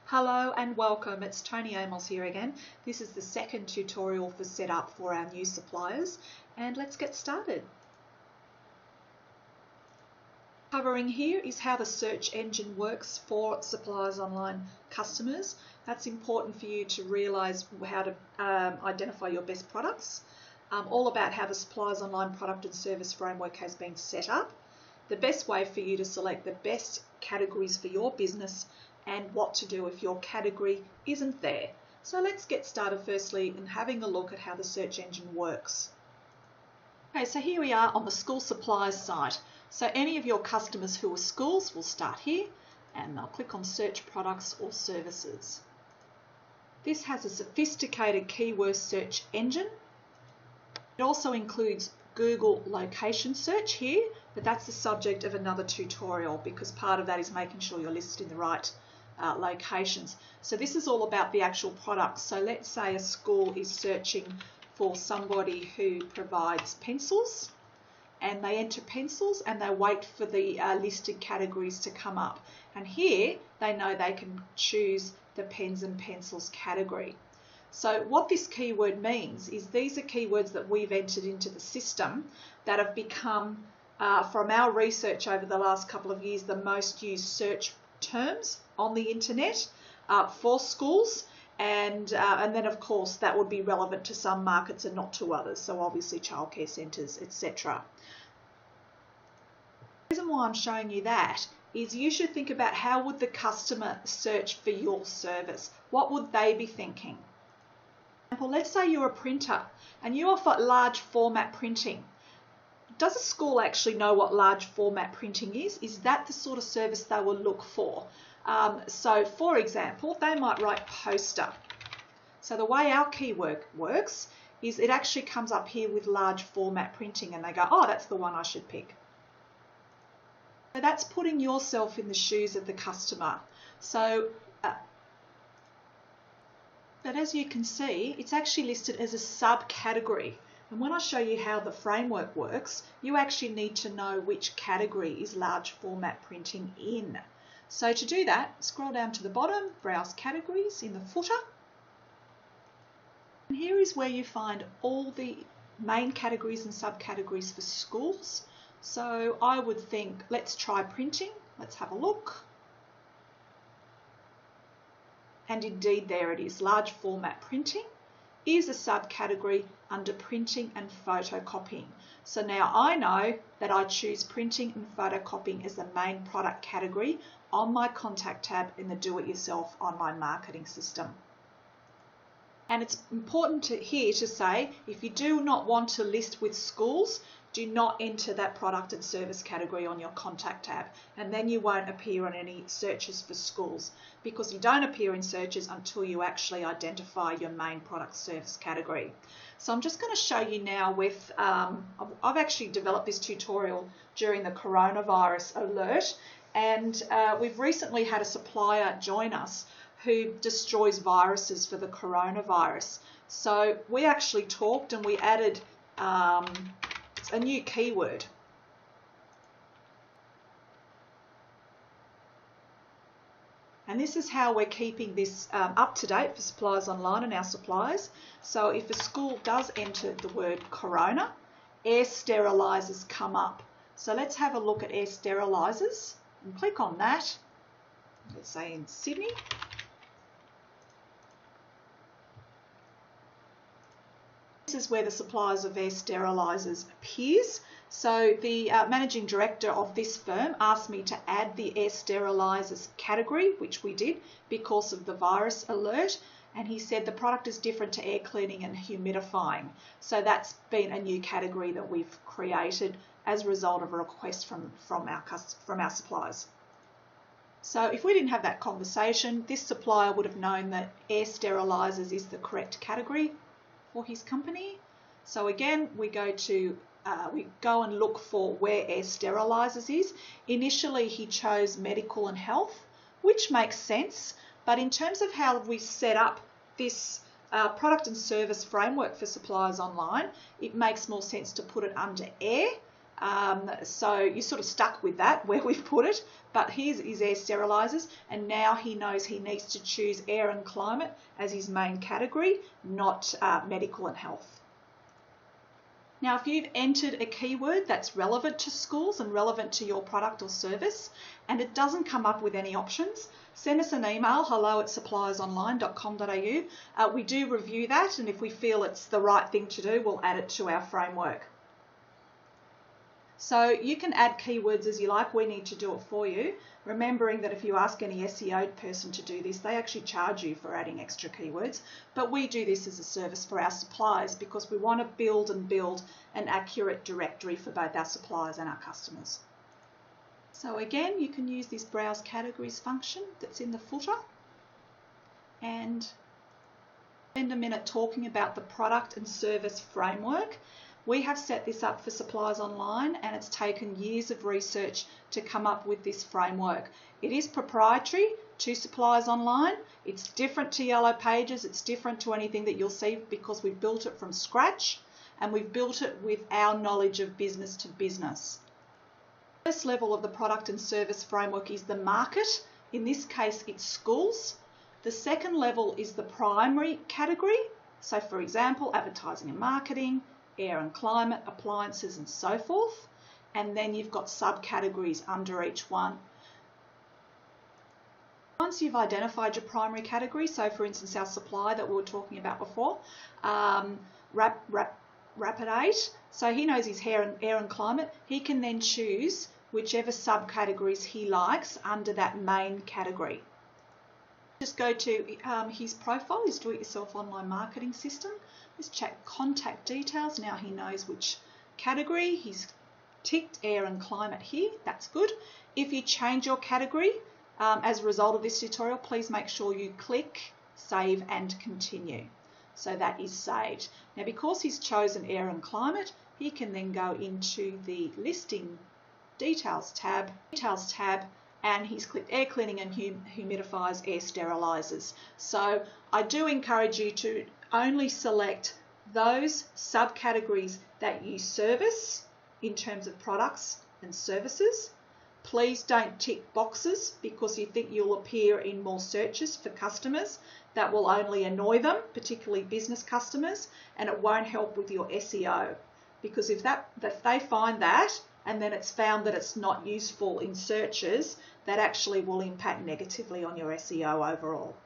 Hello and welcome, it's Tony Amos here again. This is the second tutorial for setup for our new suppliers, and let's get started. Covering here is how the search engine works for Suppliers Online customers. That's important for you to realise how to identify your best products, all about how the Suppliers Online product and service framework has been set up, the best way for you to select the best categories for your business, and what to do if your category isn't there. So let's get started firstly in having a look at how the search engine works. Okay, so here we are on the school supplies site. So any of your customers who are schools will start here and they'll click on search products or services. This has a sophisticated keyword search engine. It also includes Google location search here, but that's the subject of another tutorial because part of that is making sure you're listed in the right locations. So this is all about the actual products. So let's say a school is searching for somebody who provides pencils, and they enter pencils and they wait for the listed categories to come up. And here they know they can choose the pens and pencils category. So what this keyword means is these are keywords that we've entered into the system that have become, from our research over the last couple of years, the most used search terms on the internet for schools, and then of course that would be relevant to some markets and not to others, so obviously childcare centres, etc. The reason why I'm showing you that is you should think about how would the customer search for your service. What would they be thinking? For example, let's say you're a printer and you offer large format printing. Does a school actually know what large format printing is? Is that the sort of service they will look for? So for example, they might write poster. So the way our keyword works is it actually comes up here with large format printing and they go, oh, that's the one I should pick. So that's putting yourself in the shoes of the customer. So, but as you can see, it's actually listed as a subcategory. And when I show you how the framework works, you actually need to know which category is large format printing in. So to do that, scroll down to the bottom, browse categories in the footer. And here is where you find all the main categories and subcategories for schools. So I would think, let's try printing. Let's have a look. And indeed there it is, large format printing is a subcategory under printing and photocopying. So now I know that I choose printing and photocopying as the main product category on my contact tab in the do-it-yourself online marketing system. And it's important here to say, if you do not want to list with schools, do not enter that product and service category on your contact tab, and then you won't appear on any searches for schools, because you don't appear in searches until you actually identify your main product service category. So I'm just going to show you now with, I've actually developed this tutorial during the coronavirus alert, and we've recently had a supplier join us who destroys viruses for the coronavirus. So we actually talked and we added a new keyword. And this is how we're keeping this up to date for Suppliers Online and our suppliers. So if a school does enter the word corona, air sterilisers come up. So let's have a look at air sterilisers and click on that. Let's say in Sydney. This is where the suppliers of air sterilisers appears. So the managing director of this firm asked me to add the air sterilisers category, which we did because of the virus alert. And he said the product is different to air cleaning and humidifying. So that's been a new category that we've created as a result of a request from our suppliers. So if we didn't have that conversation, this supplier would have known that air sterilisers is the correct category for his company. So again, we go and look for where air sterilisers is. Initially he chose medical and health, which makes sense, but in terms of how we set up this product and service framework for Suppliers Online, it makes more sense to put it under air So you're sort of stuck with that where we've put it, but here's his air sterilisers, and now he knows he needs to choose air and climate as his main category, not medical and health. Now, if you've entered a keyword that's relevant to schools and relevant to your product or service, and it doesn't come up with any options, send us an email, hello@suppliersonline.com.au. We do review that, and if we feel it's the right thing to do, we'll add it to our framework. So you can add keywords as you like. We need to do it for you, remembering that if you ask any SEO person to do this, they actually charge you for adding extra keywords. But we do this as a service for our suppliers because we want to build an accurate directory for both our suppliers and our customers. So again, you can use this browse categories function that's in the footer and spend a minute talking about the product and service framework. We have set this up for Supplies Online, and it's taken years of research to come up with this framework. It is proprietary to Supplies Online. It's different to Yellow Pages. It's different to anything that you'll see because we've built it from scratch, and we've built it with our knowledge of business to business. The first level of the product and service framework is the market. In this case, it's schools. The second level is the primary category. So for example, advertising and marketing, air and climate, appliances and so forth. And then you've got subcategories under each one. Once you've identified your primary category, so for instance our supply that we were talking about before, Rapid8, so he knows his air and climate, he can then choose whichever subcategories he likes under that main category. Just go to his profile, his do-it-yourself online marketing system. Let's check contact details. Now he knows which category. He's ticked air and climate here. That's good. If you change your category as a result of this tutorial, please make sure you click save and continue. So that is saved. Now because he's chosen air and climate, he can then go into the listing details tab, and he's clicked air cleaning and humidifiers, air sterilisers. So I do encourage you to only select those subcategories that you service in terms of products and services. Please don't tick boxes because you think you'll appear in more searches for customers. That will only annoy them, particularly business customers, and it won't help with your SEO. Because if they find that and then it's found that it's not useful in searches, that actually will impact negatively on your SEO overall.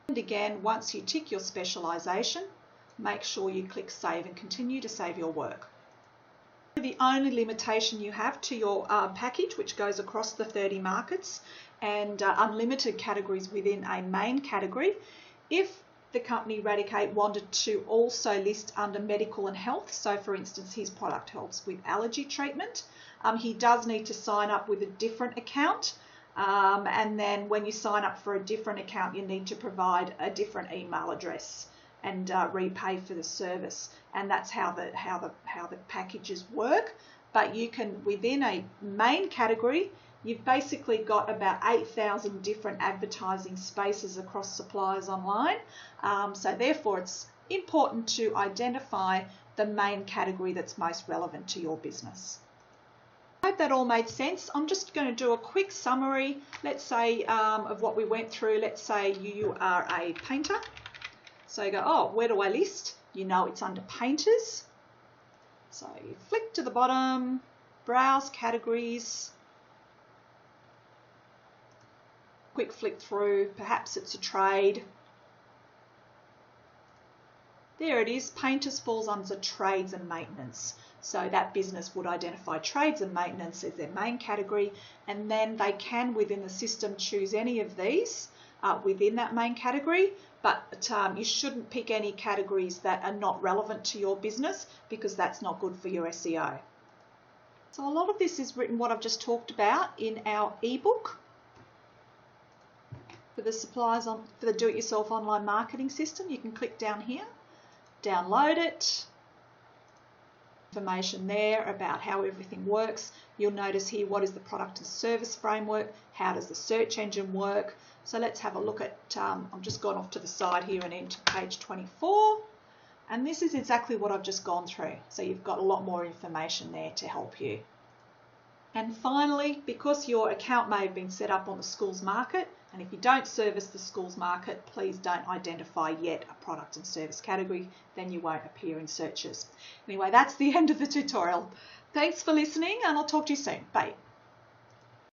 And again, once you tick your specialisation, make sure you click save and continue to save your work. The only limitation you have to your package, which goes across the 30 markets and unlimited categories within a main category, if the company Radicate wanted to also list under medical and health, so for instance his product helps with allergy treatment, he does need to sign up with a different account, and then when you sign up for a different account you need to provide a different email address and repay for the service, and that's how the packages work. But you can, within a main category, you've basically got about 8,000 different advertising spaces across Supplies Online. So therefore it's important to identify the main category that's most relevant to your business. I hope that all made sense. I'm just going to do a quick summary, let's say, of what we went through. Let's say you are a painter. So you go, oh, where do I list? You know it's under painters. So you flick to the bottom, browse categories, quick flick through, perhaps it's a trade. There it is, painters falls under trades and maintenance. So that business would identify trades and maintenance as their main category, and then they can within the system choose any of these within that main category, but you shouldn't pick any categories that are not relevant to your business because that's not good for your SEO. So a lot of this is written, what I've just talked about, in our ebook for the for the do-it-yourself online marketing system. You can click down here, download it. Information there about how everything works. You'll notice here what is the product and service framework, how does the search engine work. So let's have a look at, I've just gone off to the side here and into page 24. And this is exactly what I've just gone through. So you've got a lot more information there to help you. And finally, because your account may have been set up on the schools market, and if you don't service the schools market, please don't identify yet a product and service category, then you won't appear in searches. Anyway, that's the end of the tutorial. Thanks for listening, and I'll talk to you soon. Bye.